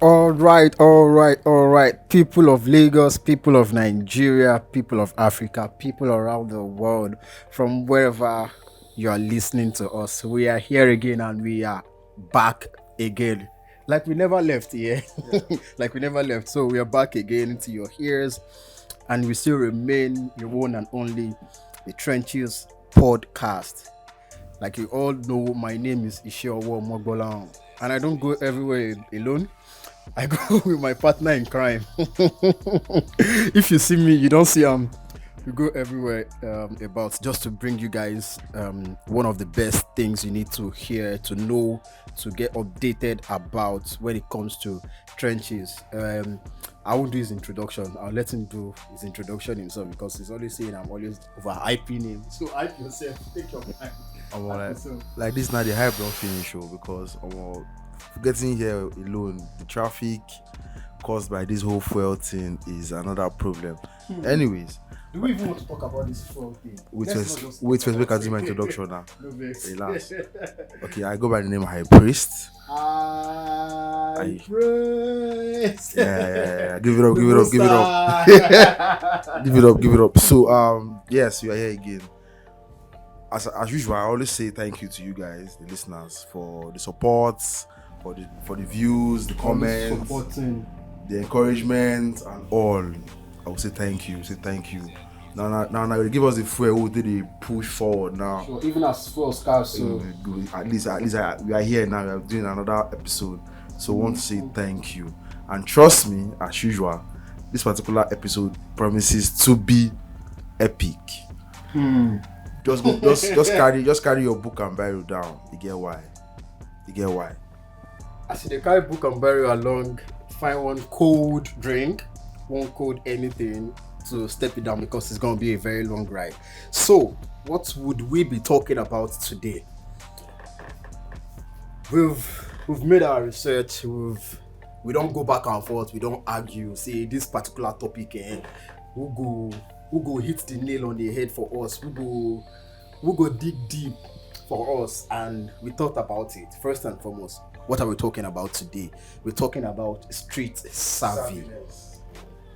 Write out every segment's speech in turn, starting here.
All right. People of Lagos, people of Nigeria, people of Africa, people around the world, from wherever you are listening to us, we are here again and we are back again. Like we never left here. Like we never left. So we are back again into your ears and we still remain your one and only the Trenches podcast. Like you all know, my name is Isheowo Mogbolan and I don't go everywhere alone. I go with my partner in crime. If you see me, you don't see we go everywhere about just to bring you guys one of the best things you need to hear, to know, to get updated about when it comes to trenches. I won't do his introduction. I'll let him do his introduction himself because he's always saying I'm always over hyping him. So hype yourself, take your time. Like this now the hype don't finish because getting here alone, the traffic caused by this whole fuel thing is another problem. Anyways, do we even want to talk about this fuel thing? Wait first, make I do my introduction now. Relax. Okay, I go by the name High Priest. High Priest. Yeah. Give it up. Give it up. So yes, we are here again. As usual, I always say thank you to you guys, the listeners, for the support, for the views, the comments, the encouragement, and all. I will say thank you. Now they give us the fuel. Who did they push forward now? Sure, even as fuel scarce, so at least we are here now. We are doing another episode, so I want to say thank you. And trust me, as usual, this particular episode promises to be epic. Just carry your book and barrel down. You get why? I see the carry book and barrel along. Find one cold drink, one cold anything to step it down because it's gonna be a very long ride. So, what would we be talking about today? We've made our research. We don't go back and forth. We don't argue. Say this particular topic, who go hit the nail on the head for us. Who go dig deep for us, and we thought about it. First and foremost, what are we talking about today? We're talking about street savvy.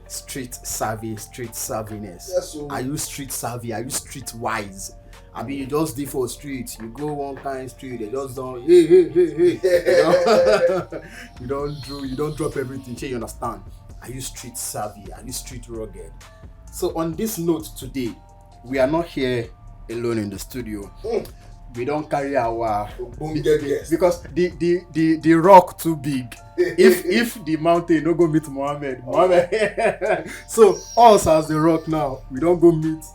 Street savviness. Yes, so. Are you street savvy? Are you street wise? I mean, you just dey for street. You go one kind street, they just don't. Hey. You don't drop everything. You understand? Are you street savvy? Are you street rugged? So on this note today, we are not here alone in the studio. We don't carry our because the rock too big. if the mountain don't go meet Muhammad. So us as the rock now, we don't go meet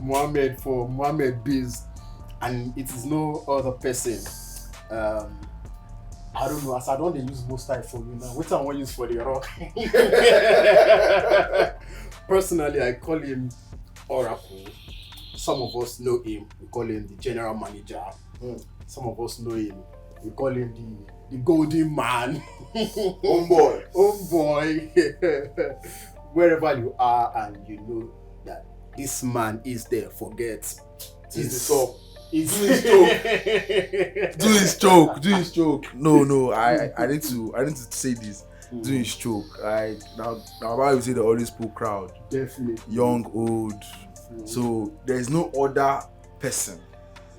Muhammad for Muhammad biz, and it is no other person. I don't know, as I don't use most time for you now. What I want to use for the rock? Personally, I call him Oracle. Some of us know him. We call him the general manager. Some of us know him. We call him the golden man. Homeboy. Wherever you are and you know that this man is there, forget. This Do his joke. No. I need to say this. Do his joke. Now why you say the always poor crowd? Definitely. Young, old. So there is no other person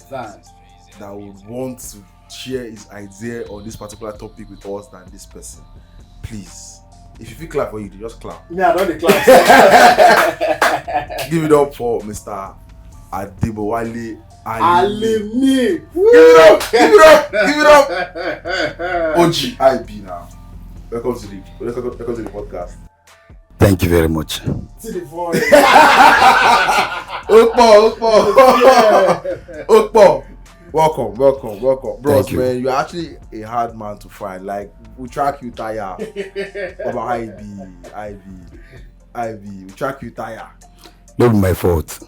that would want to share his idea on this particular topic with us than this person. Please, if you feel clap for you, just clap. Yeah, I don't clap. Give it up for Mr. Adebowale. Alimi. Give it up. OG IB now. Welcome to the podcast. Thank you very much. To the voice. Okpo. Welcome. Bros, man, you're actually a hard man to find. Like, we track you tire. About IB. We track you tire. Not my fault.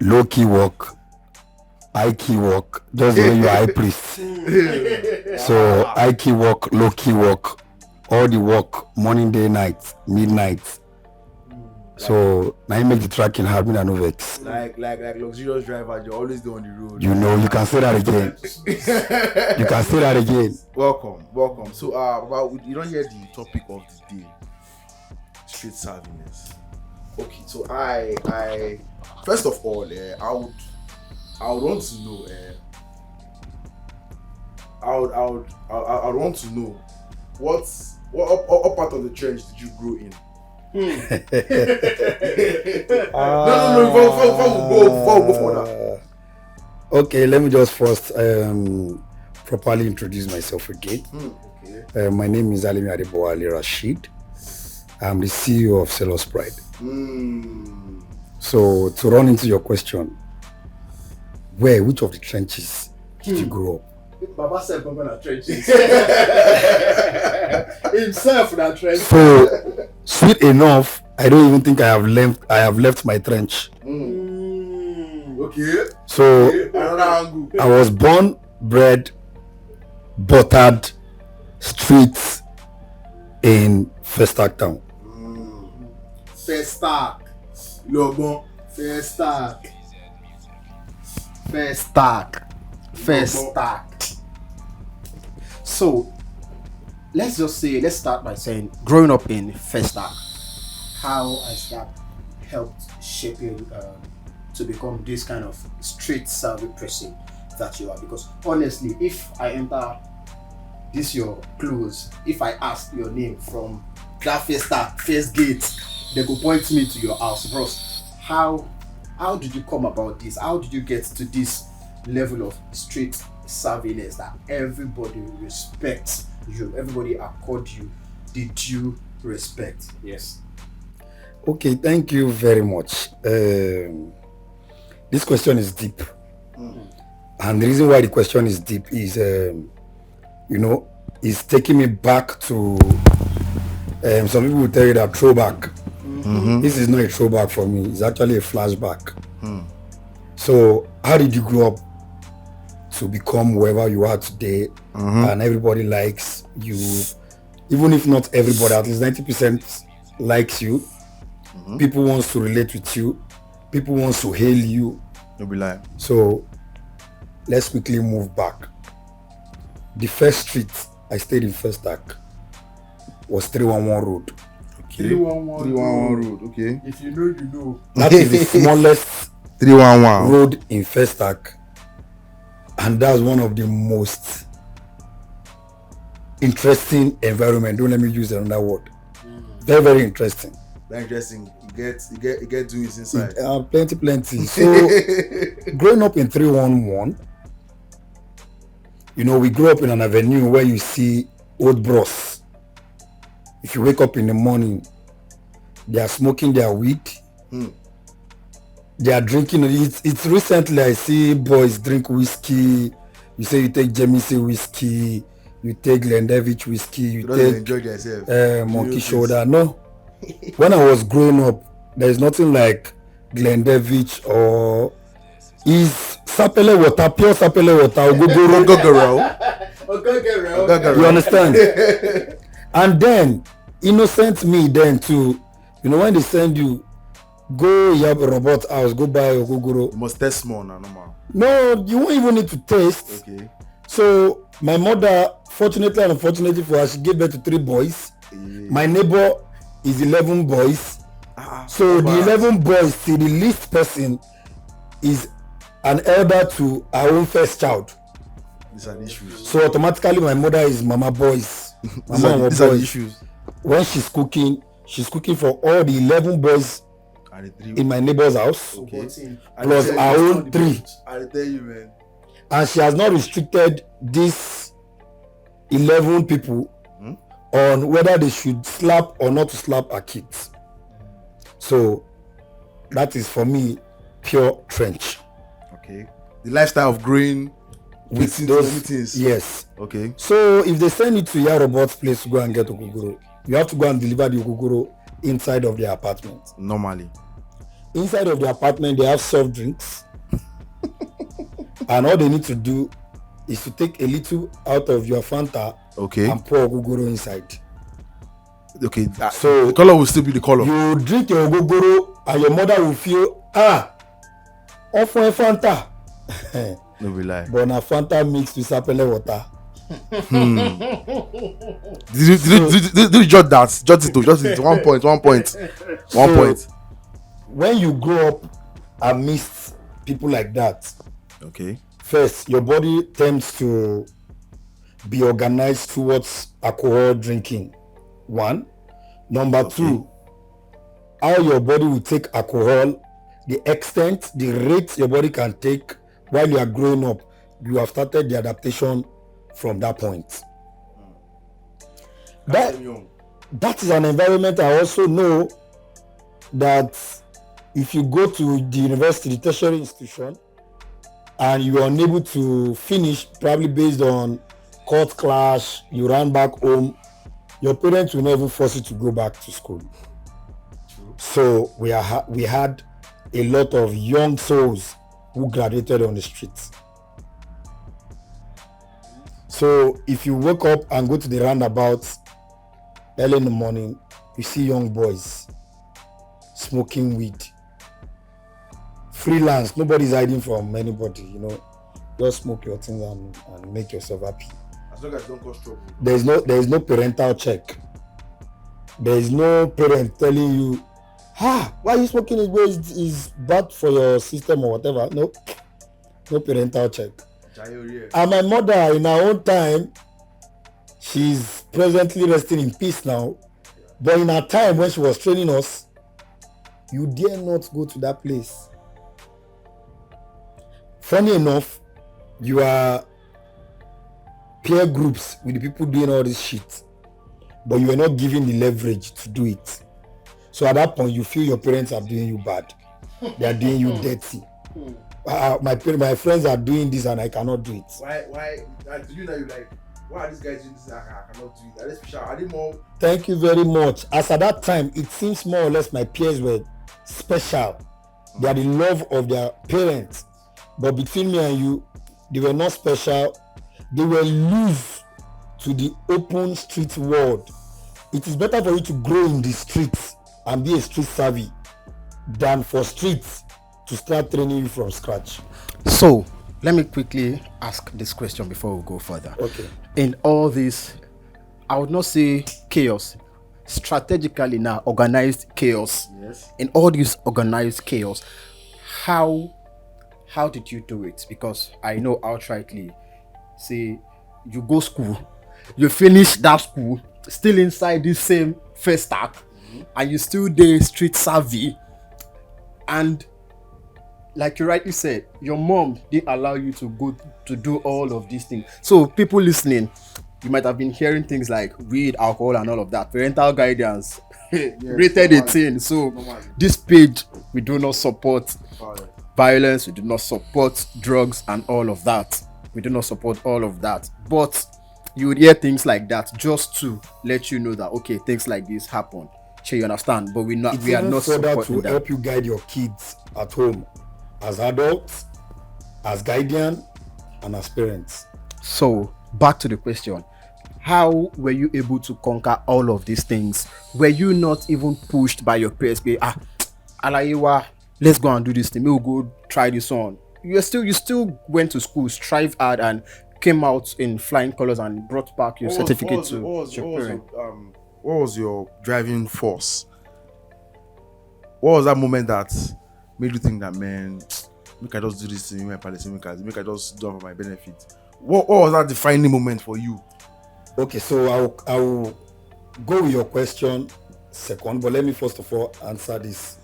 Low key work, high key work, just the way you are high priest. So high key work, low key work, all the work, morning, day, night, midnight. So now you make the tracking hard, me no vex. Like luxurious driver, you're always there on the road. You know, you can say that again. You can say that again. Welcome. So, well, you don't hear the topic of the day: street savviness. Okay, so I first of all, I would want to know, I would want to know what part of the trench did you grow in? No, before we go for that. Okay, let me just first properly introduce myself again. Okay. My name is Alimi Adebowale Rashid. I'm the CEO of Sellers Pride. So to run into your question, which of the trenches did you grow up? Baba said Baba na trenches. Himself na trenches. So sweet enough, I don't even think I have left my trench. Okay. So Another angle. I was born, bred, buttered, streets in Festac town. Festac. Logbon. Festac. So let's start by saying, growing up in Festac, how has that helped shape you to become this kind of street savvy person that you are? Because honestly, if I enter this your clothes, if I ask your name from that first gate, they go point me to your house. Bros, how did you come about this? How did you get to this level of street savviness that everybody respects you, everybody accord you? Did you respect? Yes. Okay, thank you very much. This question is deep. And the reason why the question is deep is, it's taking me back to, some people will tell you that throwback. This is not a throwback for me. It's actually a flashback. So how did you grow up to become whoever you are today, and everybody likes you? Even if not everybody, at least 90% likes you. People wants to relate with you. People wants to hail you. No be lie. So let's quickly move back. The first street I stayed in Festac was 311 Road. Okay. 311 road. Okay. If you know, you know. That is the smallest 311 road in Festac, and that's one of the most interesting environment. Don't let me use another word. Very, very interesting. Very interesting. You get doings inside. Plenty. So growing up in 311, we grew up in an avenue where you see old bros. If you wake up in the morning, they are smoking their weed. They are drinking. It's recently I see boys drink whiskey. You say you take Jameson whiskey, you take Glendevich whiskey, you take enjoy themselves. Monkey Shoulder. No. When I was growing up, there is nothing like Glendevich or is sapele water, pure sapele water, Ogogoro. You understand? And then innocent me then too. When they send you, go Yab Robot house, go buy Ogogoro. You must taste small now, normal. No, you won't even need to taste. Okay. So my mother, fortunately and unfortunately for her, she gave birth to 3 boys. My neighbor is 11 boys. So the 11 boys, see, the least person is an elder to our own first child. These are the issues. So automatically my mother is mama boys. These are the issues. When she's cooking for all the 11 boys in my neighbor's house. Okay. Plus our own 3. I tell you, man. And she has not restricted these 11 people on whether they should slap or not to slap her kids. So that is for me pure trench. Okay. The lifestyle of growing with those meetings. Yes. Okay. So if they send you to Yarobot's place to go and get Ogogoro, you have to go and deliver the Ogogoro inside of their apartment. Normally. Inside of the apartment, they have soft drinks. And all they need to do is to take a little out of your Fanta, okay, and pour Ogogoro inside. Okay, So the color will still be the color. you drink your ogogoro and your mother will feel often a Fanta. No be lie. But na Fanta mixed with sapele water. Did you jot that? Jot it. 1 point. 1 point. 1 point. When you grow up amidst people like that, Okay. first your body tends to be organized towards alcohol drinking. 1. Number 2, how your body will take alcohol, the extent, the rate your body can take while you are growing up. You have started the adaptation from that point. That is an environment. I also know that if you go to the university, the tertiary institution, and you are unable to finish, probably based on court clash, you ran back home, your parents will never force you to go back to school. So we had a lot of young souls who graduated on the streets. So if you wake up and go to the roundabout early in the morning, you see young boys smoking weed. Freelance, nobody's hiding from anybody, you know. Just smoke your things and make yourself happy. As long as you don't cause trouble. There is no parental check. There is no parent telling you, why are you smoking it? Is bad for your system or whatever. No parental check. And my mother, in her own time, she's presently resting in peace now. But in her time when she was training us, you dare not go to that place. Funny enough, you are peer groups with the people doing all this shit, but you are not given the leverage to do it. So at that point, you feel your parents are doing you bad. They are doing you dirty. My friends are doing this and I cannot do it. Why do you know you like? Why are these guys doing this? I cannot do it. Are they special? Are they more? Thank you very much. As at that time, it seems more or less my peers were special. They are the love of their parents. But between me and you, they were not special. They were loose to the open street world. It is better for you to grow in the streets and be a street savvy than for streets to start training you from scratch. So, let me quickly ask this question before we go further. Okay. In all this, I would not say chaos, strategically now organized chaos. Yes. In all this organized chaos, how did you do it? Because I know outrightly, say you go school, you finish that school, still inside this same first stack, and you still there street savvy, and like you rightly said, your mom didn't allow you to go to do all of these things. So people listening, you might have been hearing things like weed, alcohol, and all of that. Parental guidance rated 18. So this page, we do not support violence, we do not support drugs and all of that. We do not support all of that. But you would hear things like that just to let you know that okay, things like this happen. Sure, you understand, but we are not further supporting to that. help you guide your kids at home as adults, as guardian, and as parents. So back to the question, how were you able to conquer all of these things? Were you not even pushed by your peers? Alayewa, let's go and do this thing, we'll go try this on. You still went to school, strive hard, and came out in flying colors and brought back your certificate to your parent. What was your driving force? What was that moment that made you think that, man, make I just do this thing, make I just do it for my benefit? What was that defining moment for you? Okay, so I will go with your question second, but let me first of all answer this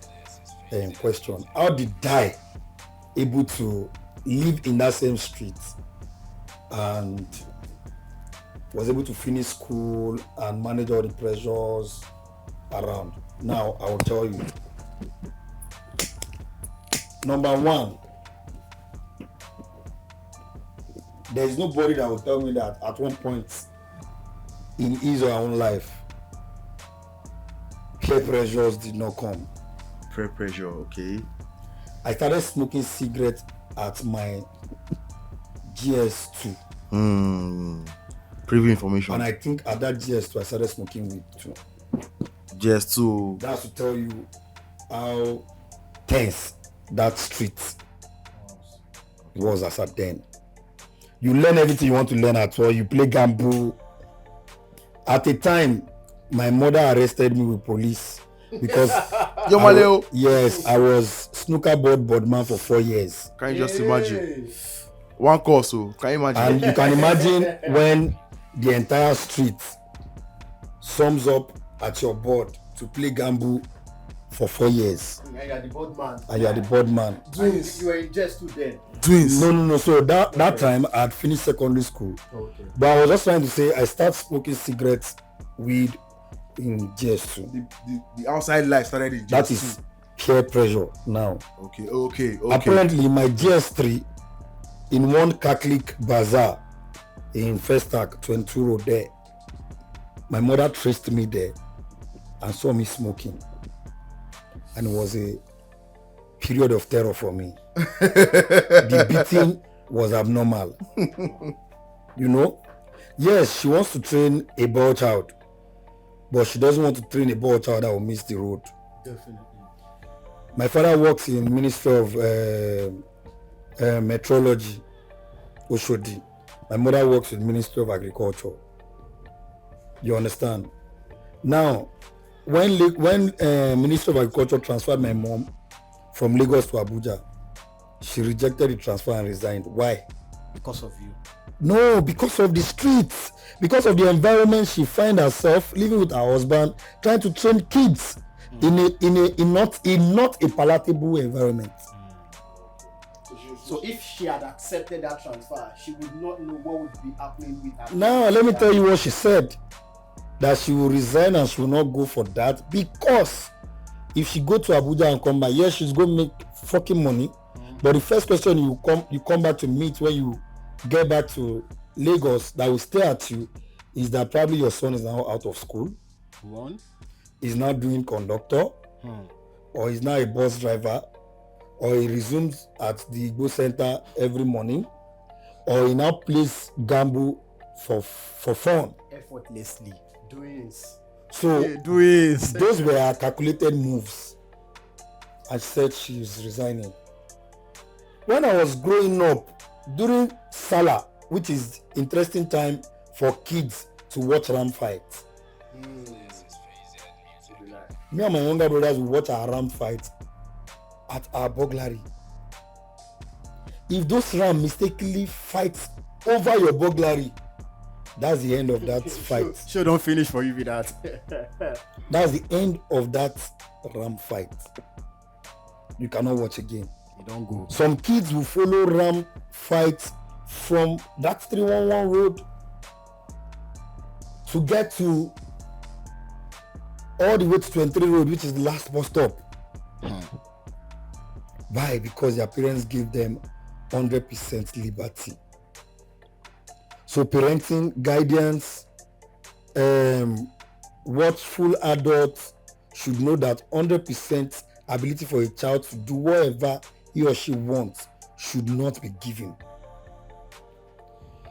question. How did I able to live in that same street and was able to finish school and manage all the pressures around? Now I will tell you. Number one, there is nobody that will tell me that at one point in his or her own life, peer pressures did not come. Peer pressure, okay. I started smoking cigarettes at my GS2. Preview information. And I think at that GS2 I started smoking weed too. Just to That's to tell you how tense that street was as at then. You learn everything you want to learn at all. You play gamble. At a time, my mother arrested me with police because Yo Maleo. yes, I was snooker board man for 4 years. Can you just imagine? One course, so can you imagine? And you can imagine when the entire street sums up at your board to play gamble for 4 years. And you are the board man. And you are the board man. Twins. You were in jest too then. Twins. No. So that time I had finished secondary school. Okay. But I was just trying to say I started smoking cigarettes, weed in JS2. The outside life started in That JS2. is peer pressure now. Okay. Apparently my JS3 in one Catholic bazaar in Festac 22 Road there. My mother traced me there and saw me smoking. And it was a period of terror for me. The beating was abnormal. You know? Yes, she wants to train a boy child, but she doesn't want to train a boy child that will miss the road. Definitely. My father works in Ministry of Metrology, Oshodi. My mother works in Ministry of Agriculture. You understand? Now, when Ministry of Agriculture transferred my mom from Lagos to Abuja, she rejected the transfer and resigned. Why? Because of you. No, because of the streets, because of the environment she find herself living with her husband, trying to train kids in not a palatable environment. So if she had accepted that transfer, she would not know what would be happening with her. Now let me tell you what she said. That she will resign and she will not go for that because if she go to Abuja and come back, yes, she's going to make fucking money. But the first question you come back to meet when you get back to Lagos that will stay at you is that probably your son is now out of school. One. He's now doing conductor, or he's now a bus driver, or he resumes at the Igbo Center every morning, or he now plays gamble for fun. Effortlessly. Doings. So those were her calculated moves. I said she's resigning. When I was growing up, during Salah, which is interesting time for kids to watch ram fights. Me and my younger brothers will watch our ram fight at our burglary. If those ram mistakenly fight over your burglary, that's the end of that fight. Sure, don't finish for you with that. That's the end of that ram fight. You cannot watch again. You don't go. Some kids will follow ram fights from that 311 road to get to all the way to 23 road, which is the last bus stop. Why? Because their parents gave them 100% liberty. So parenting, guidance, watchful adults should know that 100% ability for a child to do whatever he or she wants should not be given.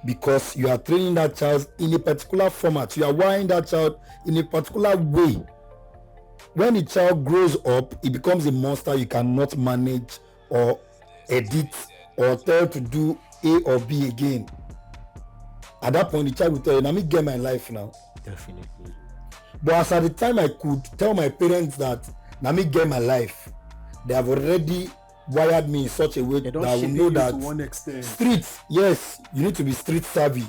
Because you are training that child in a particular format. You are wiring that child in a particular way. When a child grows up, it becomes a monster you cannot manage or edit or tell to do A or B again. At that point, the child will tell you, let me get my life now. Definitely. But as at the time I could tell my parents that, let me get my life, they have already wired me in such a way that I will know that to one extent. streets, yes, you need to be street savvy.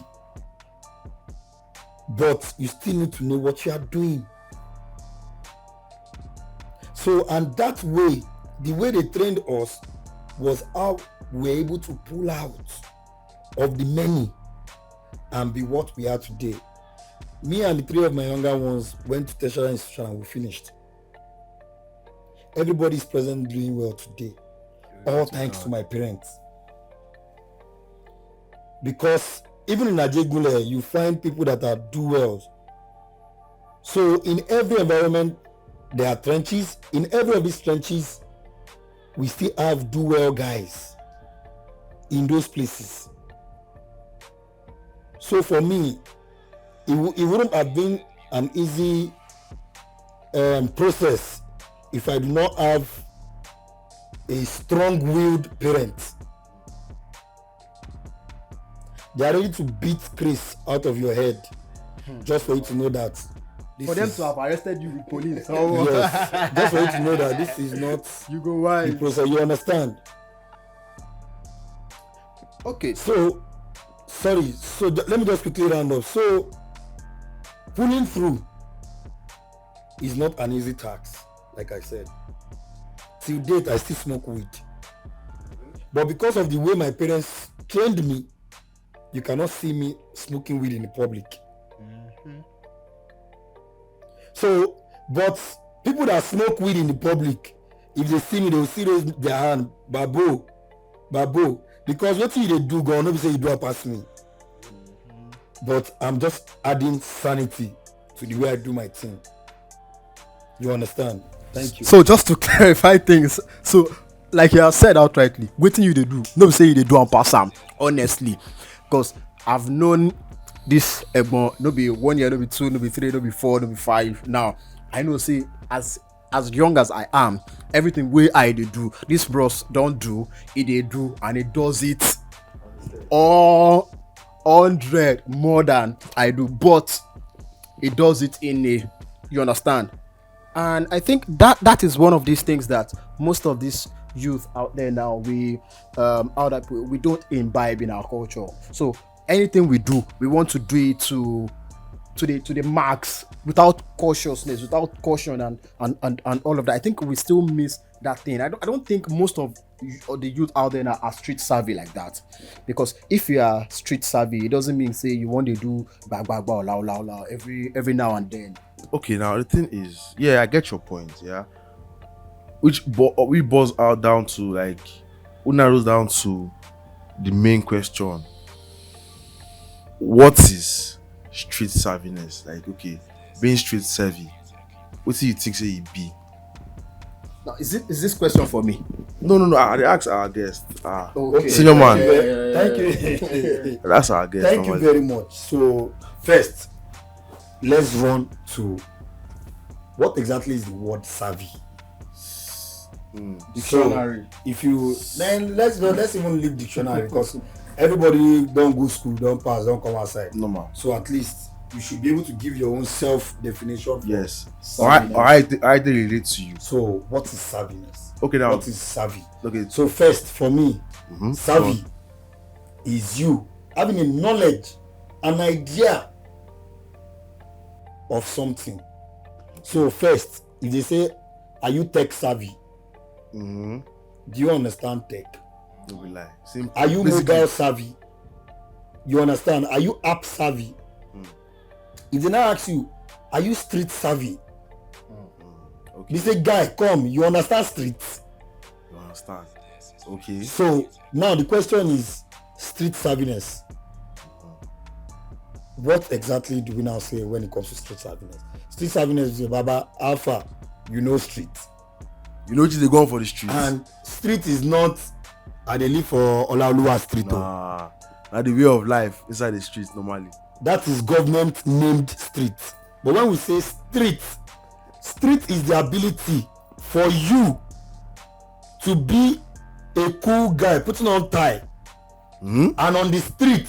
But you still need to know what you are doing. So, and that way, the way they trained us was how we were able to pull out of the many and be what we are today. Me and the three of my younger ones went to tertiary institution and we finished. Everybody is present doing well today. All thanks to my parents. Because even in Adebowale, you find people that are do-wells. So in every environment, there are trenches. In every of these trenches, we still have do-well guys in those places. So for me, it wouldn't have been an easy process if I do not have a strong-willed parent. They are ready to beat Chris out of your head just for you to know that. For them to have arrested you with police. Yes, just for you to know that this is not You go why? the process. You understand? Okay. So, sorry. So let me just quickly round up. So, pulling through is not an easy task, like I said. Till date, I still smoke weed. But because of the way my parents trained me, you cannot see me smoking weed in the public. So, but people that smoke weed in the public, if they see me, they will see their hand, babo, because what you they do, go on, say you do pass me. But I'm just adding sanity to the way I do my thing. You understand? Thank you. So just to clarify things, so like you have said outrightly, what you they do? No say they do and pass am, honestly, because I've known this no be 1 year, no be 2, no be 3, no be 4, no be 5. Now I know say as young as I am, everything way I they do, this bros don't do it, they do, and it does it all 100 more than I do, but it does it in a, you understand? And I think that is one of these things that most of these youth out there now, we don't imbibe in our culture. So anything we do, we want to do it to the max, without cautiousness, without caution, and all of that. I think we still miss that thing. I don't think most of the youth out there now are street savvy like that, because if you are street savvy, it doesn't mean say you want to do bag la every now and then. Okay, now the thing is, yeah, I get your point, yeah. Which we boils out down to, like, we narrows down to the main question: what is street savviness? Like, okay, being street savvy, what do you think say it be? Now, is this question for me? No. I ask our guest. Okay. Senior man. Thank you. That's our guest. Thank you very much. So first, let's run to what exactly is the word savvy. Dictionary. So if you then let's even leave dictionary, because everybody don't go school, don't pass, don't come outside. Normal. So at least you should be able to give your own self definition. Yes. Savviness. I relate to you. So what is savviness? Okay, now. What is savvy? Okay. So first, for me, savvy is you having a knowledge, an idea of something. So first, if they say, are you tech savvy? Do you understand tech? No be lie. Simple. Are you Basically, mobile savvy? You understand? Are you app savvy? If they now ask you, are you street savvy? Okay. They say, guy, come, you understand streets? You understand? Okay. So now the question is street savviness. What exactly do we now say when it comes to street savviness? Street savviness is Baba Alpha, you know street. You know what they going for the streets? And street is not I dey live for Olaoluwa street. Nah. Now the way of life inside the streets normally. That is government named street. But when we say street is the ability for you to be a cool guy putting on tie. And on the street,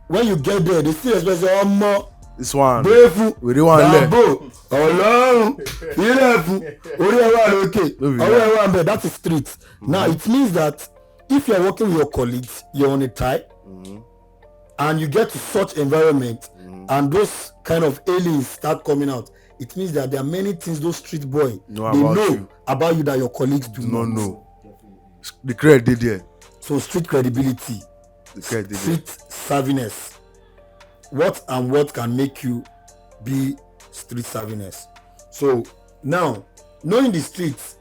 when you get there, they still expect say, "Omo, this one brave, we don't want to Babo, Ọlọ́run, Irefu, Orí ẹwà lókè, Orí ẹwà ńbẹ̀." That is street. Now it means that if you are working with your colleagues, you're on a tie, and you get to such environment, and those kind of aliens start coming out, it means that there are many things those street boys know about you that your colleagues do not know. The credit did there. So street credibility, street savviness. What and what can make you be street savviness? So now, knowing the streets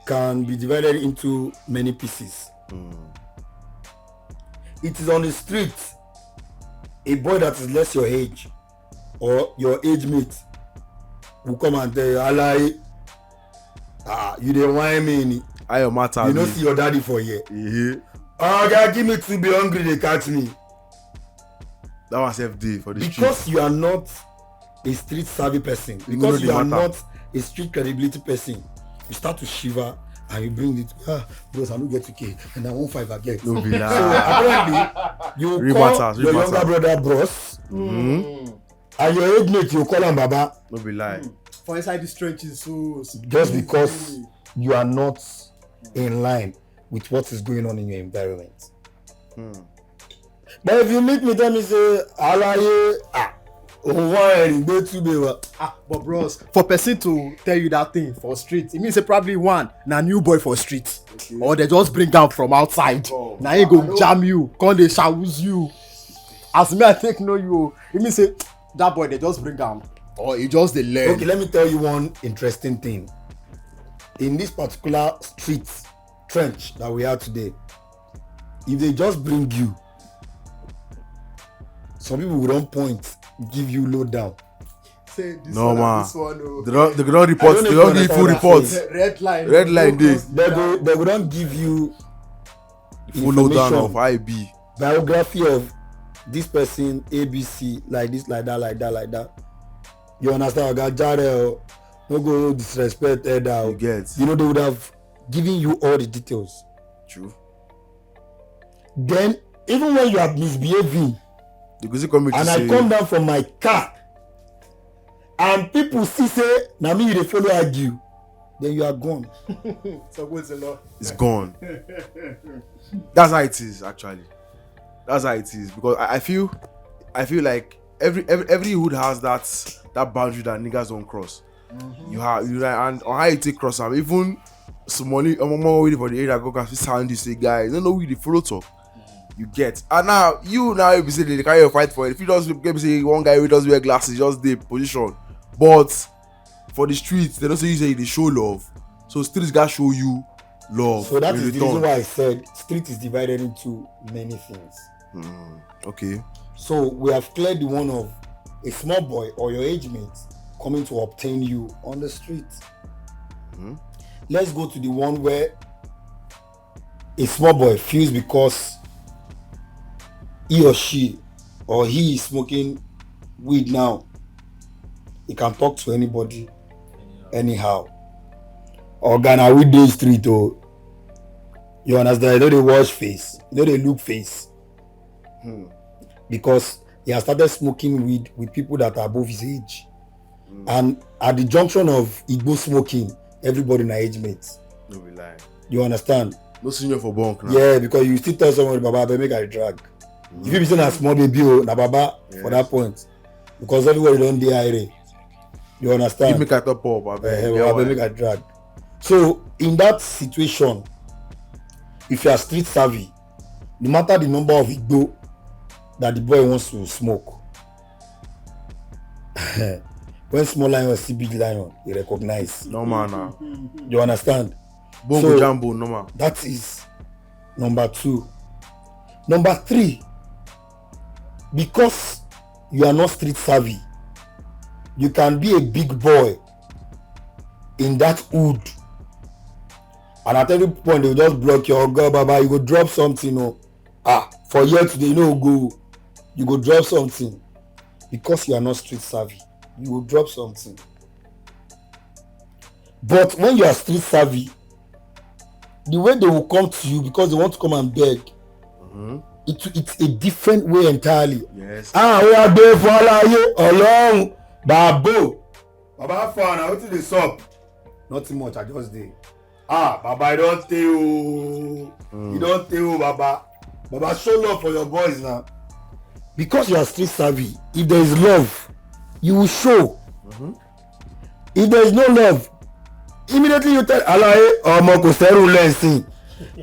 can be divided into many pieces. It is on the street, a boy that is less your age or your age mate will come and tell you, "Alai, you dey whine me. I am matter. You don't see your daddy for here. Oh, God, give me to be hungry, they catch me." That was FD for the street. Because you are not a street savvy person, You know because the you are matter. not a street credibility person, you start to shiver and you bring it. Bros, I don't get 2K and I want 5 again. No be So lie. apparently, you Real call matters, real your matters. younger brother bros, and your age mate you call him Baba, No be lie. For inside these trenches, so just because you are not in line with what is going on in your environment. But if you meet me, tell me say, Alaye, but bros, for person to tell you that thing for street, it means say probably one na new boy for street, or they just bring am from outside. Now he go jam you, come they shouse you. As me I take know you, it means say that boy they just bring am, or he just dey learn. Okay, let me tell you one interesting thing. In this particular street trench that we are today, if they just bring you, some people will don't point, give you low down. Say this No one, man. this one, oh. They don't report. I don't They know don't if give you full understand what I'm reports. saying. Red line. Red line dey. They will don't give you Full lowdown information, of IB. biography of this person, ABC, like this, like that. You understand? I got Jarrell, no go disrespect Eda. You get. You know, they would have given you all the details. True. Then, even when you are misbehaving, The go come make you and say. I come down from my car, and people see say, na me you dey follow argue, then you are gone. So what's the law? It's gone. That's how it is actually. That's how it is because I feel like every hood has that boundary that niggas don't cross. You like, and on how you take cross am, even smally more waiting for the area go can sound you say guys, don't know who the follow talk. You get, and now you be say they carry a fight for it. If you just get me say one guy who does wear glasses, just the position, but for the streets they don't say you say they show love, so streets gotta show you love. So that in is the return. reason why I said street is divided into many things. Okay. So we have cleared the one of a small boy or your age mate coming to obtain you on the street. Let's go to the one where a small boy feels because he or she or he is smoking weed now, he can talk to anybody anyhow. Or Ghana we dey street oh, you understand? You know they wash face, you know they look face. Because he has started smoking weed with people that are above his age. And at the junction of Igbo smoking, everybody na age mates. No be lie. You understand? No senior for bunk now. Yeah, because you still tell somebody, Baba, I make a drag. If you be saying a small baby, oh, na Baba for that point. Because everybody don't dey irate. You understand? Give me cat up, Baba, make a drag. So in that situation, if you are street savvy, no matter the number of Igbo that the boy wants to smoke, when small lion see big lion, he recognize. No man now. You understand? Bongo So- Jambo, no man. That is number 2. Number 3, because you are not street savvy, you can be a big boy in that hood, and at every point they will just block your girl, Baba, you go drop something, for here today, you go drop something. Because you are not street savvy, you will drop something. But when you are street savvy, the way they will come to you because they want to come and beg, it's a different way entirely. Yes. We are there for Alaye along Babo. Baba fan, how to the sup? Nothing much, I just dey. Baba, I don't tell you. You don't tell you, Baba. Baba, show love for your boys now. Because you are street savvy, if there is love, you will show. If there is no love, immediately you tell Alaye ọmọ kò sẹ́rù lẹ́sìn.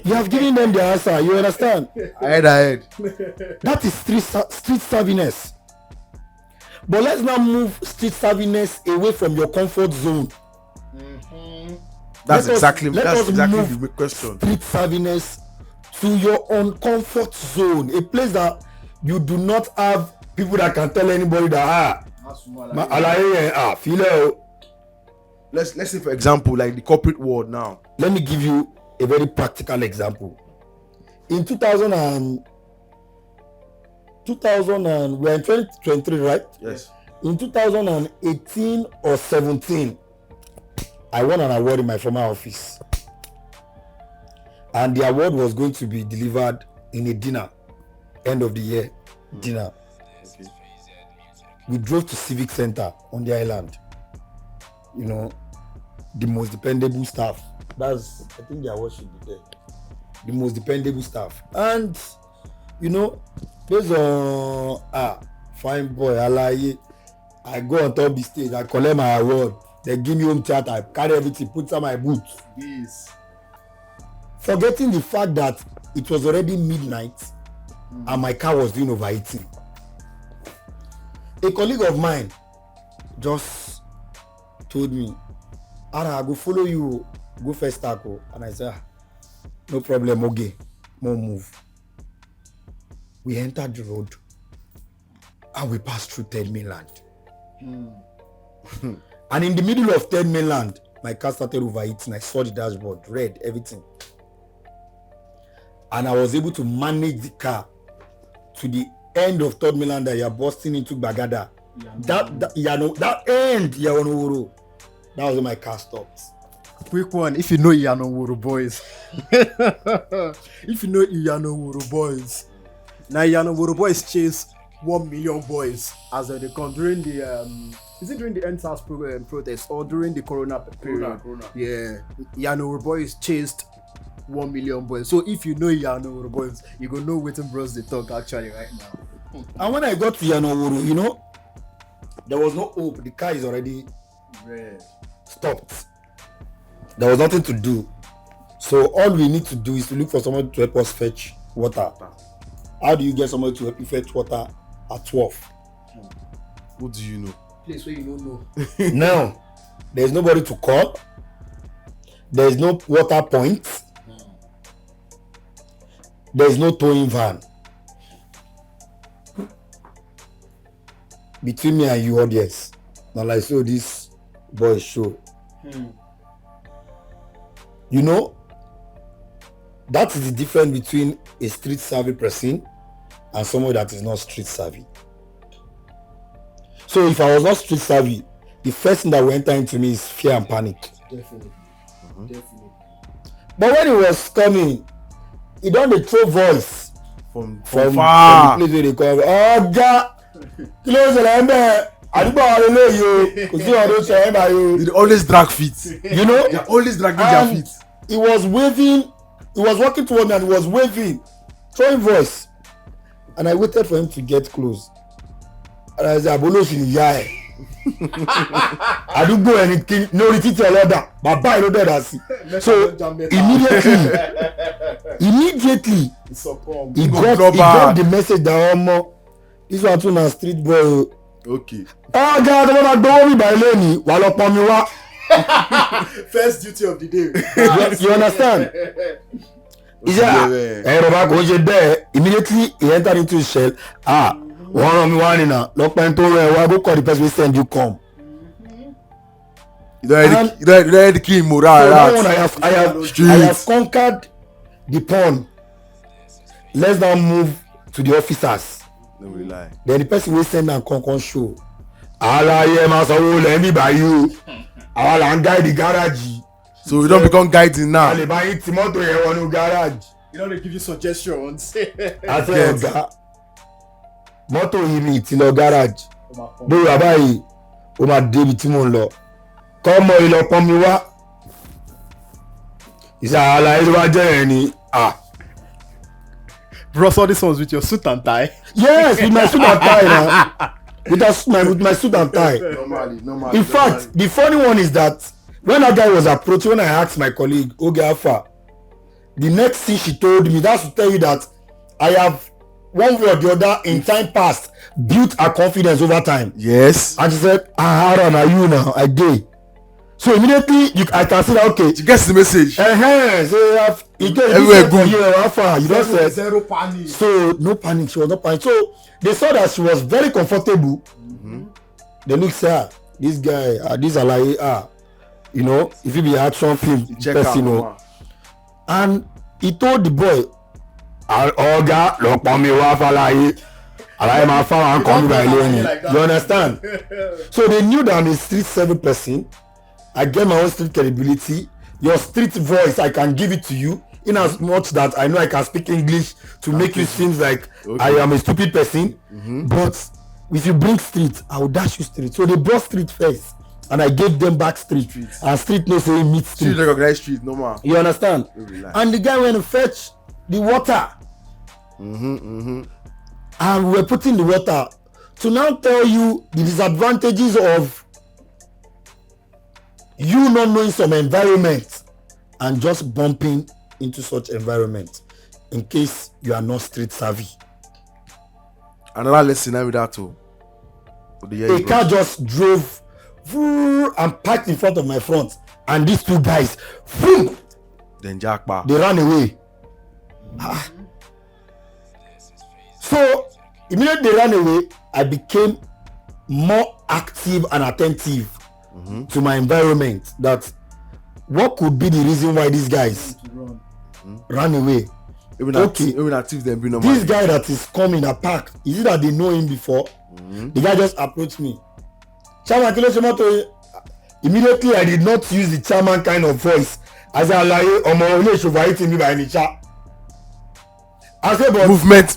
You have given them the answer. You understand? Ahead. That is street savviness. But let's now move street savviness away from your comfort zone. That's Let exactly us move the question. street savviness to your uncomfort zone, a place that you do not have people that can tell anybody that Alaye feel it. Let's say for example, like the corporate world now. Let me give you a very practical example. In 2000 and we are in 2023, right? Yes. In 2018 or 17, I won an award in my former office. And the award was going to be delivered in a dinner, end of the year dinner. Okay. We drove to Civic Center on the island. You know, the most dependable staff. I think the award should be there. The most dependable staff. And, you know, based on, fine boy, Alaye, I go on top the stage, I collect my award. They give me home theater, I carry everything, put on my boots. Yes. Forgetting the fact that it was already midnight and my car was doing overheating. A colleague of mine just told me, Ara, I go follow you, go first tackle. And I said, no problem, okay, more move. We entered the road and we passed through Third Mainland. And in the middle of Third Mainland, my car started overheating. I saw the dashboard, red, everything. And I was able to manage the car to the end of Third Mainland that you're busting into Bagada. That end, Yawanoworo. That was when my car stopped. Quick one, if you know Iyanowuru boys. If you know Iyanowuru boys. Now Iyanowuru boys chase 1 million boys as they come during the is it during the NSAS protest or during the Corona period? Corona. Yeah, Iyanowuru boys chased 1 million boys. So if you know Iyanowuru boys, you go know what bros they talk actually right now. And when I got to Yawanowuru, you know, there was no hope. The car is already Red. stopped. There was nothing to do. So all we need to do is to look for someone to help us fetch water. How do you get someone to help you fetch water at 12? What do you know? Place where you don't know. Now, there's nobody to call. There's no water point. There's no towing van. Between me and you, audience. Now, like, so this boy show. You know, that is the difference between a street savvy person and someone that is not street savvy. So if I was not street savvy, the first thing that will enter into me is fear and panic. Definitely. Definitely. But when it was coming, he done the throw voice From from far. the place where they call Ọjà kí ló ń ṣẹlẹ̀ ń bẹ̀ àdúgbò àwọn eléyìí o kò sí ọdún ṣẹlẹ̀ ń bá yìí They always drag feet. you know. They're always dragging their And feet. he was waving, he was walking toward me and he was waving, throwing voice. And I waited for him to get close. And I said, Abolosi ni ìyá ẹ̀. Àdúgbò ẹni kí lórí títí ọlọ́dà, bàbá ìlú dọ̀dà sí. So immediately he got the message that this one too na street boy o. Okay. Ọ̀gá tó bá gbowó mi báyìí lónìí, wà lọ pọn mi wá. First duty of the day. You understand? He said, ẹ̀rọ bá kò ṣe bẹ́ẹ̀. Immediately he entered into his shell. Wọ́n rán mi wá nínà lọ́pẹ́ tó rẹ̀ wá go call the person wey send you come. You don't already kill morale. So that one I have conquered the pawn. Let's now move to the officers. No we lie. Then the person wey send am come show. Alaye ma sanwó lẹ́mí báyìí o. Àwa là ń guide garage. So we don't become guiding now. A lè bá yín tí mọ́tò yẹn wọnú garage. You know they give you suggestions. Àti ọ̀gá mọ́tò yìí mi ti lọ garage. Bóyá bàbá yìí ó máa débi tí mò ń lọ. Kọ́mọ ìlọpọ̀ mi wá. Ìsàlàyé ló bá jẹ́ yẹn ni. Bro, saw this ones with your suit and tie. Yes, with my suit and tie now. With my suit and tie. Normally. In fact, the funny one is that when that guy was approaching, when I asked my colleague, Oge Alpha, the next thing she told me, that's to tell you that I have one way or the other in time past built her confidence over time. Yes. And she said, Aaron, are you now? I did. So immediately I can see that okay. She gets the message. So you get Everywhere good. You don't say Zero panic. so no panic. She was not panic. So they saw that she was very comfortable. They look say this guy, this Alaye, you know, if you be action film person, you know. And he told the boy, Oga, look for me, Alaye. And I am a fan and come by alone. like that. You understand? So they knew that I'm a street savvy person. I get my own street credibility. Your street voice, I can give it to you. In as much that I know I can speak English to make you seem like I am a stupid person. But if you bring street, I will dash you street. So they brought street first. And I gave them back street. And street no say meet street. Street recognize street, no more. You understand? And the guy went to fetch the water. And we were putting the water to now tell you the disadvantages of you not knowing some environment and just bumping into such environment in case you are not street savvy. Another lesson with that too. A car just drove and parked in front of my front, and these two guys, then jackpot. They ran away. So immediately they ran away, I became more active and attentive to my environment. That what could be the reason why these guys ran away? Even active them be this guy that is coming that park, is it that they know him before? The guy just approached me. Chairman, immediately I did not use the chairman kind of voice. As I like, me by any chat. I said, but movement.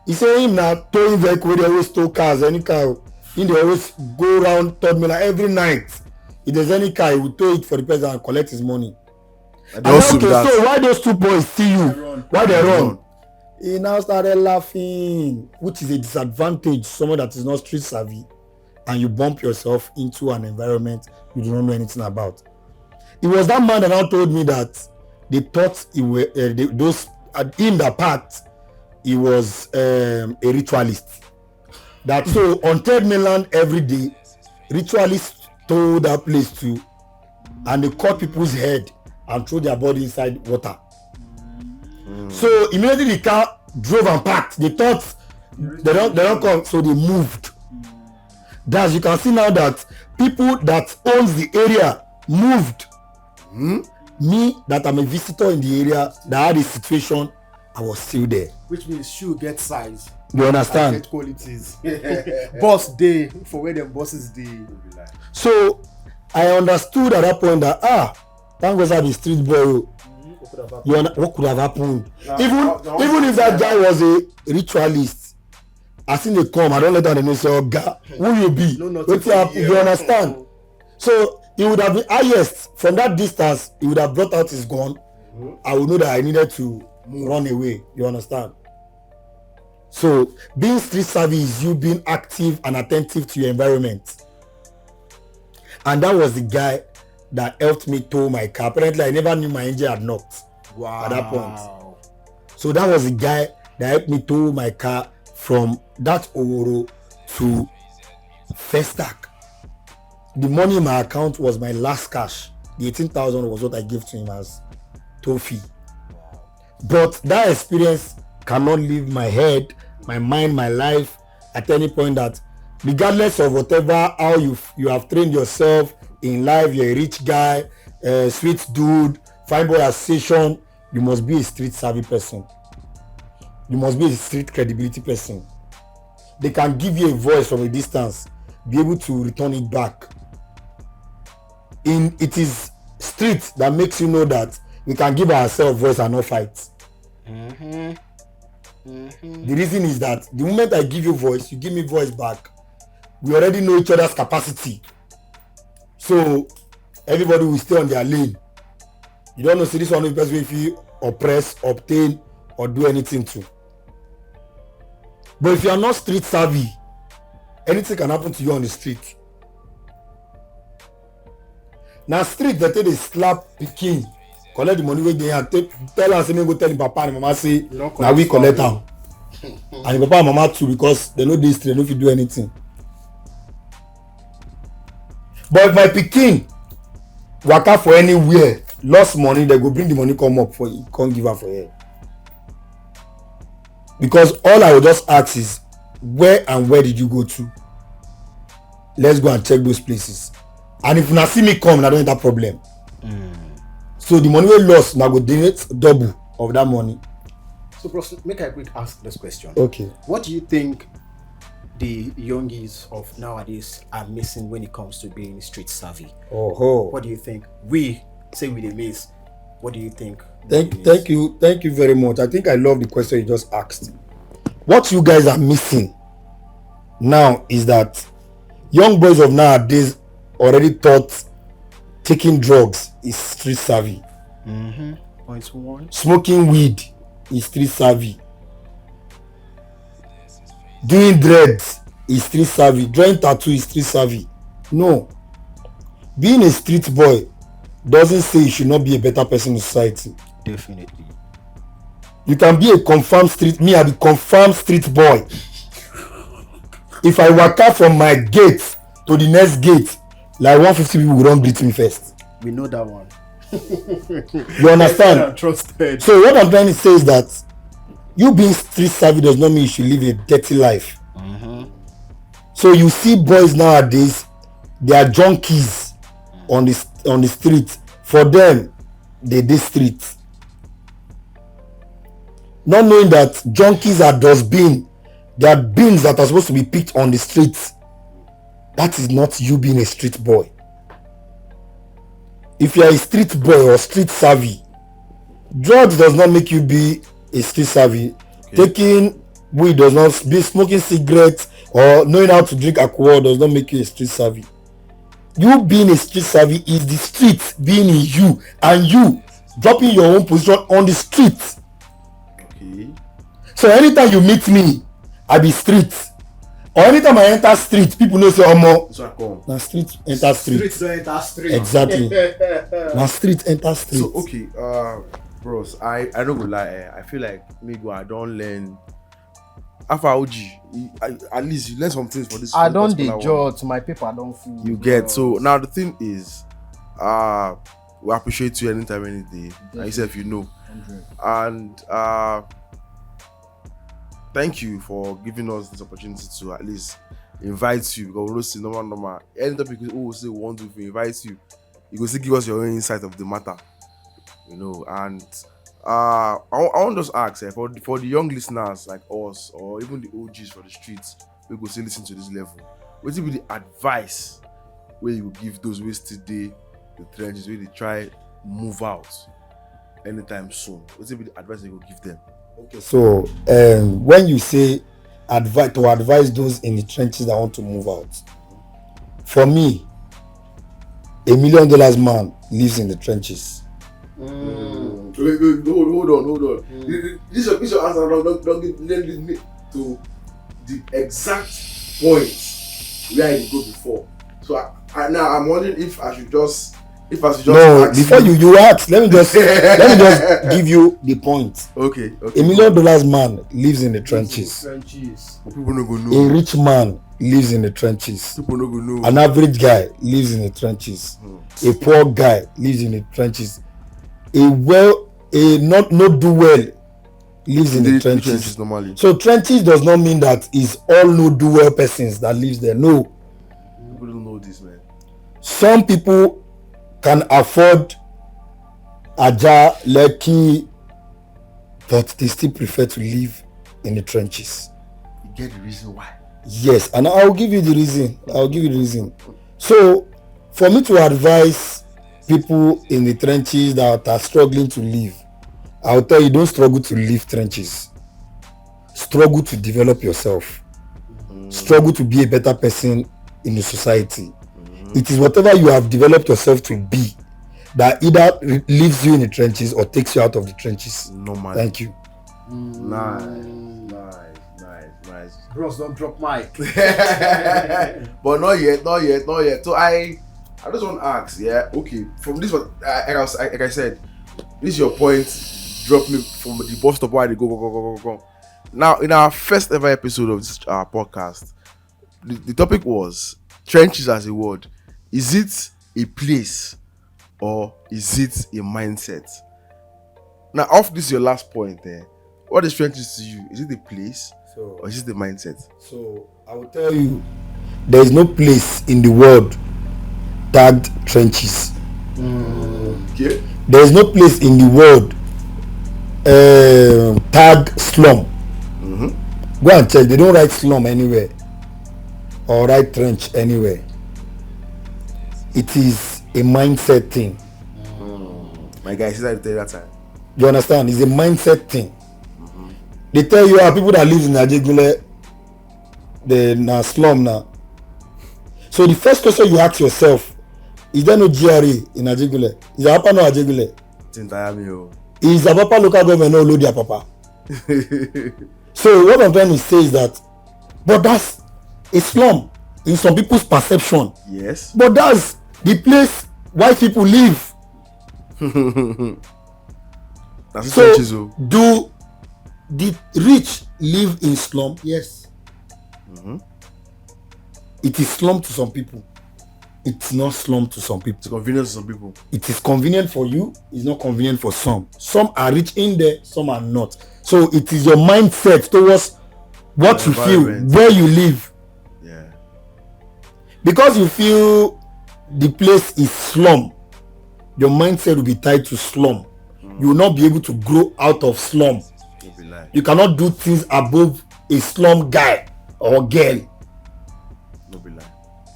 He said him now towing vehicle, they always tow cars, any car. They always go around third like every night. If there's any car, he will tow it for the person and collect his money. And okay, so why those two boys see you? Why they run? He now started laughing, which is a disadvantage. Someone that is not street savvy, and you bump yourself into an environment you do not know anything about. It was that man that now told me that they thought he were those in the part he was a ritualist. That so on Third Mainland every day, ritualists told that place too, and they cut people's head and throw their body inside water. So immediately the car drove and parked. They thought they don't come, so they moved. Thus you can see now that people that owns the area moved. Me, that I'm a visitor in the area that had a situation, I was still there. Which means shoe get size. You understand? Get qualities. Boss day for where them bosses day. So I understood at that point that thank God I'm a street boy. What could have happened? Even if that guy was a ritualist, as soon they come, I don't let them know say, God, who you be? You understand? So he would have been highest from that distance. He would have brought out his gun. I would know that I needed to run away. You understand? So being street savvy is you being active and attentive to your environment. And that was the guy that helped me tow my car. Apparently, I never knew my engine had knocked. Wow. At that point. So that was the guy that helped me tow my car from that Oworo to Festac. The money in my account was my last cash. The 18,000 was what I gave to him as tow fee. But that experience cannot leave my head, my mind, my life at any point. That regardless of whatever, how you have trained yourself in life, you're a rich guy, sweet dude, fine boy association, you must be a street savvy person. You must be a street credibility person. They can give you a voice from a distance, be able to return it back. It is street that makes you know that we can give ourselves voice and not fight. The reason is that the moment I give you voice, you give me voice back. We already know each other's capacity. So everybody will stay on their lane. You don't know, see this one is the best way if you oppress, obtain, or do anything to. But if you are not street savvy, anything can happen to you on the street. Now street that they slap pikin, collect the money wey dey and tell am say make go tell him papa and mama say na we collect am. And the papa and mama too, because they know this street, they no fit do anything. But if my pikin waka for anywhere, lost money, they go bring the money come up for you, come give am for here. Because all I will just ask is, where did you go to? Let's go and check those places. And if una see me come, I don't have that problem. So the money we lost, now go donate double of that money. So, bros, make I quick ask this question. Okay. What do you think the youngies of nowadays are missing when it comes to being street savvy? Oh. What do you think? We say with a miss. What do you think? Thank you very much. I think I love the question you just asked. What you guys are missing now is that young boys of nowadays already thought taking drugs is street savvy. Point one. Smoking weed is street savvy. Doing dreads is street savvy. Drawing tattoo is street savvy. No. Being a street boy doesn't say you should not be a better person in society. Definitely. You can be a confirmed street. Me, I be confirmed street boy. If I walk out from my gate to the next gate, like 150 people will don't greet me first. We know that one. You understand? Trusted. So what I'm trying to say is that you being street savvy does not mean you should live a dirty life. So you see boys nowadays, they are junkies on the street. For them, they street. Not knowing that junkies are dustbin. They are bins that are supposed to be picked on the streets. That is not you being a street boy. If you are a street boy or street savvy, drugs does not make you be a street savvy. Okay. Taking weed does not be smoking cigarettes or knowing how to drink alcohol does not make you a street savvy. You being a street savvy is the street being in you and you dropping your own position on the street. Okay. So anytime you meet me, I be street. Or anytime I enter street, people know say omo. Na street enter street. Street don't enter street. Exactly. Na street enter street. So okay, bros, I don't go lie. I feel like maybe I don't learn. After OG, at least you learn some things for this. I don't dey judge. My paper don't full. You get so now the thing is, we appreciate you anytime, any day. And yourself, you know, 100. And thank you for giving us this opportunity to at least invite you. Because we don't see normal. Any topic we say we want to invite you, you go still give us your own insight of the matter, you know. And I want to just ask for the young listeners like us or even the OGs for the streets, we go still listen to this level. What will be the advice where you will give those who still dey the trenches, where they try move out anytime soon? What will be the advice you will give them? Okay, so when you say advise those in the trenches that want to move out, for me, $1 million man lives in the trenches. Hold on. This is your answer. Don't lead me to the exact point where you go before. So now I'm wondering if I should just no, before you ask, let me just give you the point. Okay. $1 million man lives in the trenches. People no go know. A rich man lives in the trenches. People no go know. An average guy lives in the trenches. A poor guy lives in the trenches. Not do well lives in the trenches normally. So trenches does not mean that it's all no do well persons that lives there. No. People don't know this, man. Some people can afford Aja, Lekki, but they still prefer to live in the trenches. You get the reason why? Yes, and I'll give you the reason. So, for me to advise people in the trenches that are struggling to live, I'll tell you, don't struggle to leave trenches. Struggle to develop yourself. Struggle to be a better person in the society. It is whatever you have developed yourself to be that either leaves you in the trenches or takes you out of the trenches. No man. Thank you. Nice. Bros, don't drop mic. But not yet. So I just want to ask, yeah, okay, from this one, like I said, this is your point. Drop me from the bus stop where they go. Now, in our first ever episode of this podcast, the topic was trenches as a word. Is it a place or is it a mindset? Now, off this your last point there, what is trenches to you? Is it a place or is it the mindset? So I will tell you, there is no place in the world tagged trenches. Okay. There is no place in the world tag slum. Go and check. They don't write slum anywhere or write trench anywhere. It is a mindset thing. My guy, she said that time. You understand? It's a mindset thing. They tell you people that live in Ajegule, they na slum now. So the first question you ask yourself, is there no GRA in Ajegule? Is Apapa no Ajegule? It's entire me. Is Apapa local government no Lodi Apapa? So what I'm trying to say is that, but that's a slum in some people's perception. Yes. But that's the place white people live. That's So do the rich live in slum? Yes. It is slum to some people. It's not slum to some people. It's convenient to some people. It is convenient for you. It's not convenient for some. Some are rich in there, some are not. So it is your mindset towards what you feel, where you live. Yeah. Because you feel the place is slum, your mindset will be tied to slum. You will not be able to grow out of slum. You cannot do things above a slum guy or girl. No be lie.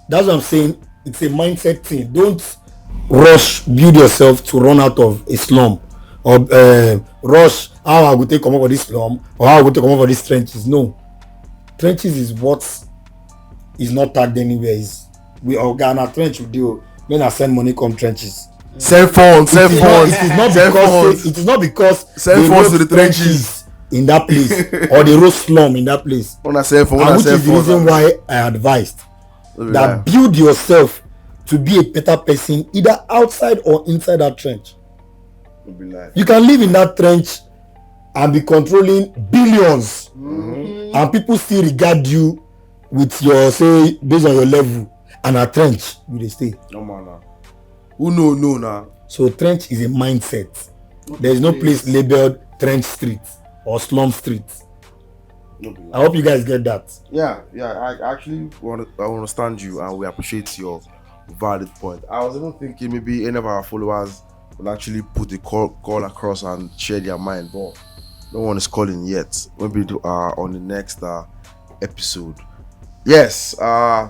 That's what I'm saying. It's a mindset thing. Don't rush build yourself to run out of a slum, or rush how I go take come over this slum or how I go take come over these trenches. No, trenches is what is not tagged anywhere. Is we organize trench with you when I send money come trenches. Send phones. It is not because send phones to the trenches in that place or the road slum in that place. When I send phone, And which is the reason why I advised that build yourself to be a better person either outside or inside that trench. You can live in that trench and be controlling billions, and people still regard you with your, say, based on your level, and a trench you dey stay. No man, nah. Who know now? So trench is a mindset. There is no place labeled trench street or slum street. I hope you guys get that. Yeah. I actually I understand you, and we appreciate your valid point. I was even thinking maybe any of our followers will actually put the call across and share their mind, but no one is calling yet. Maybe on the next episode. Yes. I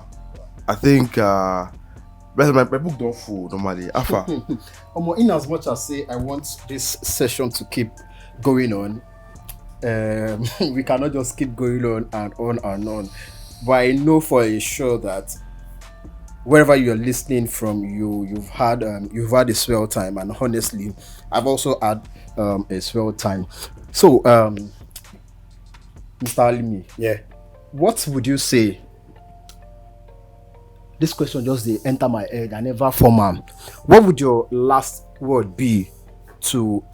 think my book don't full normally. Afa. In as much as say I want this session to keep going on, we cannot just keep going on and on and on. But I know for a sure that wherever you're listening from, you've had a swell time, and honestly, I've also had a swell time. So, Mr. Alimi, Yeah. what would you say? This question just they enter my head. I never form am. What would your last word be to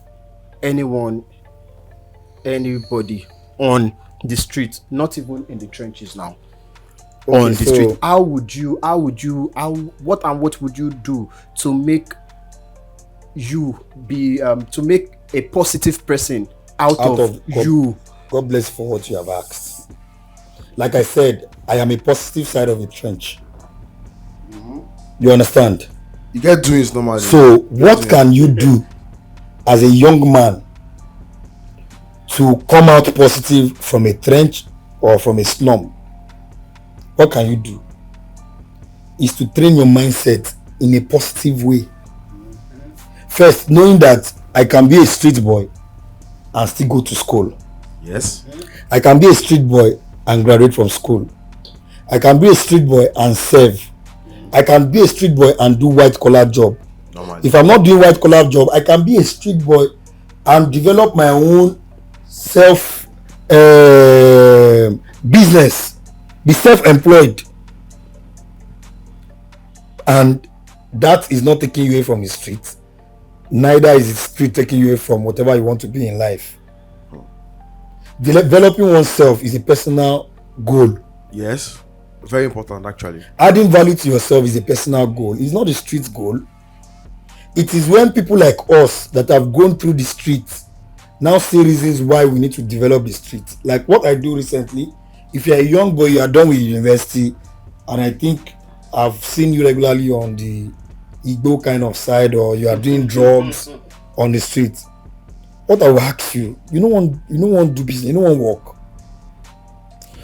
anyone, anybody on the street, not even in the trenches now? On the street, what would you do to make you be to make a positive person out of you? God bless you for what you have asked. Like I said, I am a positive side of the trench. You understand? You get doings normally. So what can you do as a young man to come out positive from a trench or from a slum? What can you do? Is to train your mindset in a positive way. First, knowing that I can be a street boy and still go to school. Yes. I can be a street boy and graduate from school. I can be a street boy and serve. I can be a street boy and do white collar job. Normally. If I'm not doing white collar job, I can be a street boy and develop my own self business, be self-employed, and that is not taking you away from the street. Neither is the street taking you away from whatever you want to be in life. Developing oneself is a personal goal. Yes. Very important, actually. Adding value to yourself is a personal goal. It's not a street goal. It is when people like us that have gone through the streets now see reasons why we need to develop the street. Like what I do recently. If you're a young boy, you are done with university, and I think I've seen you regularly on the Igbo kind of side, or you are doing drugs on the street. what I will ask you, you don't want to do business, you don't want work.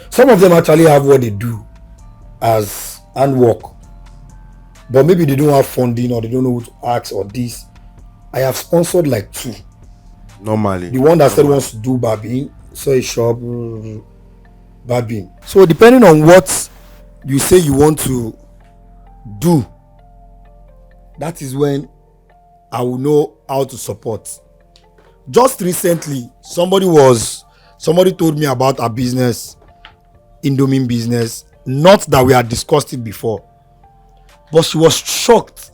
Some of them actually have what they do as handwork, but maybe they don't have funding or they don't know who to ask or this. I have sponsored like 2. Normally. The one that said wants to do barbing, so a shop, barbing. So depending on what you say you want to do, that is when I will know how to support. Just recently, somebody told me about a business, Indomie business. Not that we had discussed it before, but she was shocked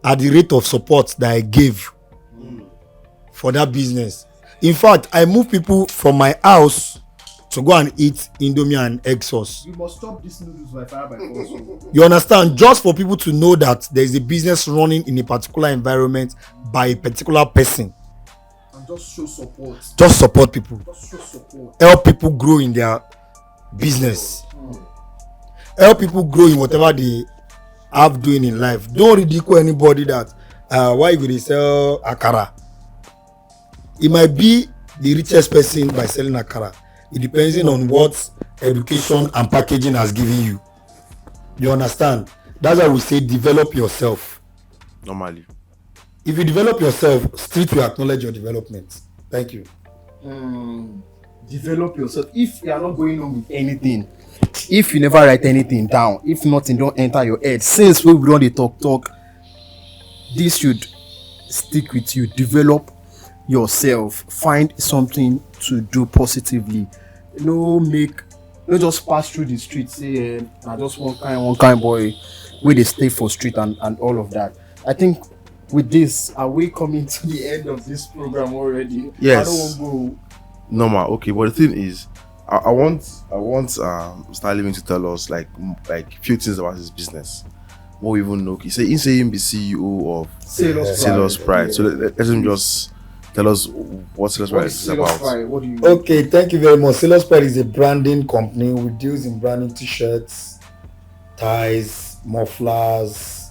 at the rate of support that I gave for that business. In fact, I moved people from my house to go and eat Indomie and egg sauce. You must stop this noodles by fire by force. You understand? Just for people to know that there is a business running in a particular environment by a particular person. And just show support. Just support people. Just show support. Help people grow in their business. Help people grow in whatever they have doing in life. Don't ridicule anybody that why you go sell akara. It might be the richest person by selling akara. It depends on what education and packaging has given you. You understand? That's why we say develop yourself. Normally. If you develop yourself, street will acknowledge your development. Thank you. Develop yourself. If you are not going on with anything, if you never write anything down, if nothing don't enter your head, since we don't dey talk, this should stick with you. Develop yourself. Find something to do positively. No just pass through the street say I just one kind boy where they stay for street and all of that. I think with this, are we coming to the end of this program already? Yes. I don't want to go. Normal. Okay, but the thing is, I want Mr. Alimi to tell us like few things about his business. What we even know. He's saying be CEO of Sailor's Pride. Yeah. So let him just tell us what Sailor's Pride is about. What do you mean? Okay, thank you very much. Sailor's Pride is a branding company. We deal in branding t-shirts, ties, mufflers,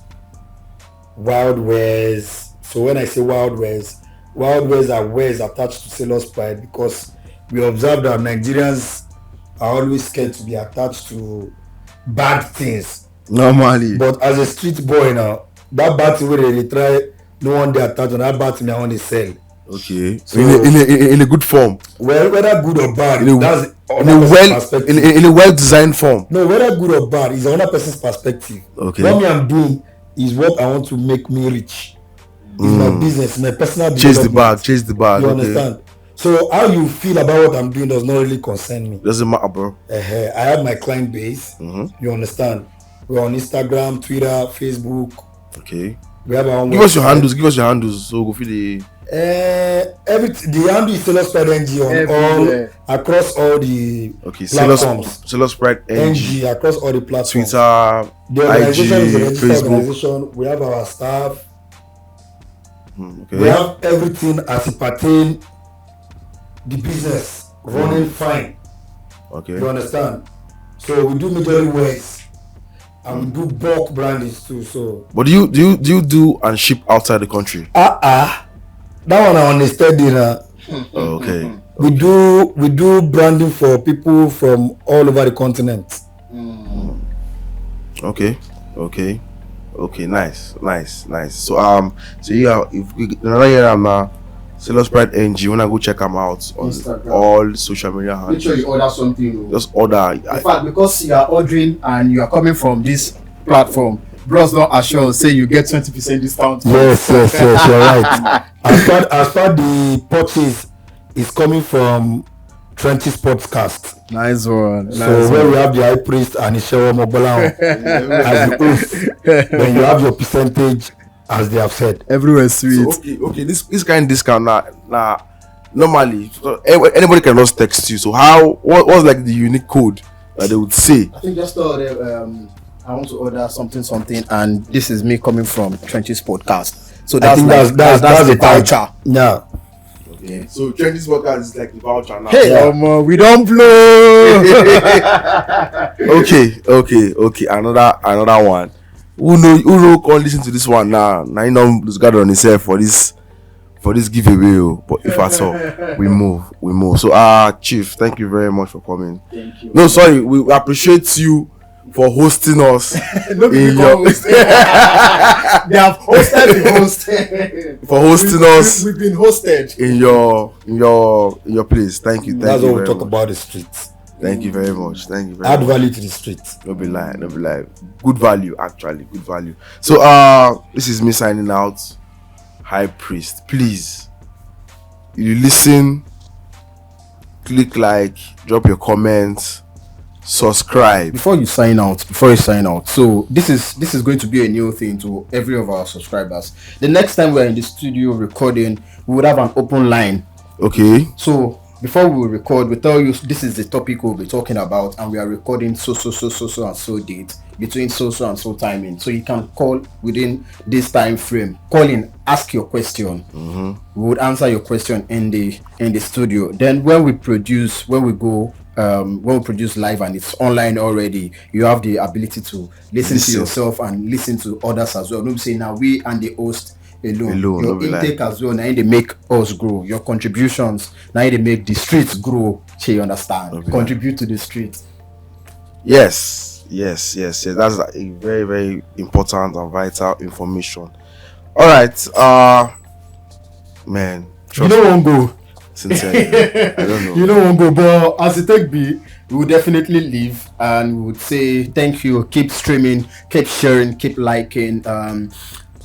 wild wears. So when I say wild wears are wears attached to Sailor's Pride because we observe that Nigerians are always scared to be attached to bad things. Normally. But as a street boy now, that bad thing where they try, no one they attach on that bad thing I want to sell. Okay. So So- in a good form. Well, whether good or bad, that's In a well designed form. No, whether good or bad is another person's perspective. Okay. What me I'm doing is what I want to make me rich. It's my business, my personal Chase the development. bag. You Okay. understand? So how you feel about what I'm doing does not really concern me. Doesn't matter, bro. I have my client base. You understand? We're on Instagram, Twitter, Facebook. Okay. We have our own Give us your website. handles. So go feel the The handle is Sailor's Pride NG on Everywhere. all across all the platforms. Sailor's Pride NG. NG across all the platforms. Twitter, The organization is a IG, registered Facebook. organization. We have our staff. Okay. We have everything as it pertain the business running fine. Okay. You understand? So we do majorly ways and we do bulk brandings too. So But do you do and ship outside the country? that one I understand. Oh, okay. We do branding for people from all over the continent. Okay. Nice. So if we another year I'm now Sailor's Pride NG. When I go check them out on Instagram. all social media Make handles. sure you order something. Just order. In fact, because you are ordering and you are coming from this platform, bros don't assure say you get 20% discount. Yes, you're right. As far the purchase is coming from 20 Sportscast. Nice one. So where we have the high priest and Ishewa Mobola as the host, then you have your percentage as they have said. Everywhere sweet. So, okay. This kind of discount now normally so anybody can just text you. So what's like the unique code that they would say? I think just tell them I want to order something and this is me coming from 20's podcast. So I think that's the the type. voucher. Yeah. Okay. So Trendy's podcast is like the voucher now. Hey, we don't blow. Okay. Another one. Who know can listen to this one now? Now you know lose guard on himself for for this giveaway. But if I saw, we move. So, Chief, thank you very much for coming. Thank you. No, sorry, we appreciate you for hosting us. Nobody in your they have hosted the host. for hosting us We've been hosted in your place. Thank you. That's you what we very talk much. about the streets. Thank you very much. Thank you very Add much. value to the streets. No be lie. Good value, actually. Good value. So, this is me signing out. High Priest, please, you listen, click like, drop your comments, subscribe. Before you sign out, so this is going to be a new thing to every of our subscribers. The next time we're in the studio recording, we would have an open line. Okay. So before we record, we tell you this is the topic we'll be talking about, and we are recording so and so date between so and so timing. So you can call within this time frame. Call in, ask your question. We would answer your question in the studio. Then when we produce live and it's online already, you have the ability to listen to yourself and listen to others as well. Don't say now we and the host alone. Your intake as well, now they make us grow. Your contributions, now they make the streets grow. You understand? Contribute to the streets. Yes. That's a very, very important and vital information. All right, man. You know won't go. Sincerely, I don't know. You know won't go, but as it take be, we will definitely leave and we would say thank you. Keep streaming, keep sharing, keep liking,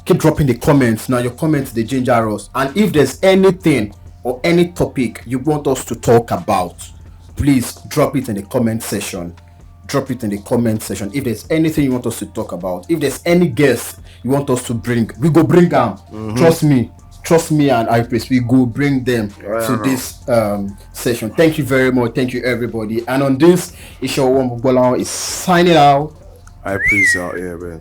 keep dropping the comments. Now your comments they ginger us, and if there's anything or any topic you want us to talk about, please drop it in the comment section. If there's anything you want us to talk about, if there's any guest you want us to bring, we go bring them. Trust me and I praise, we go bring them to this session. Thank you very much. Thank you everybody. And on this, Ishawo Bolan is signing out. I praise out here, man.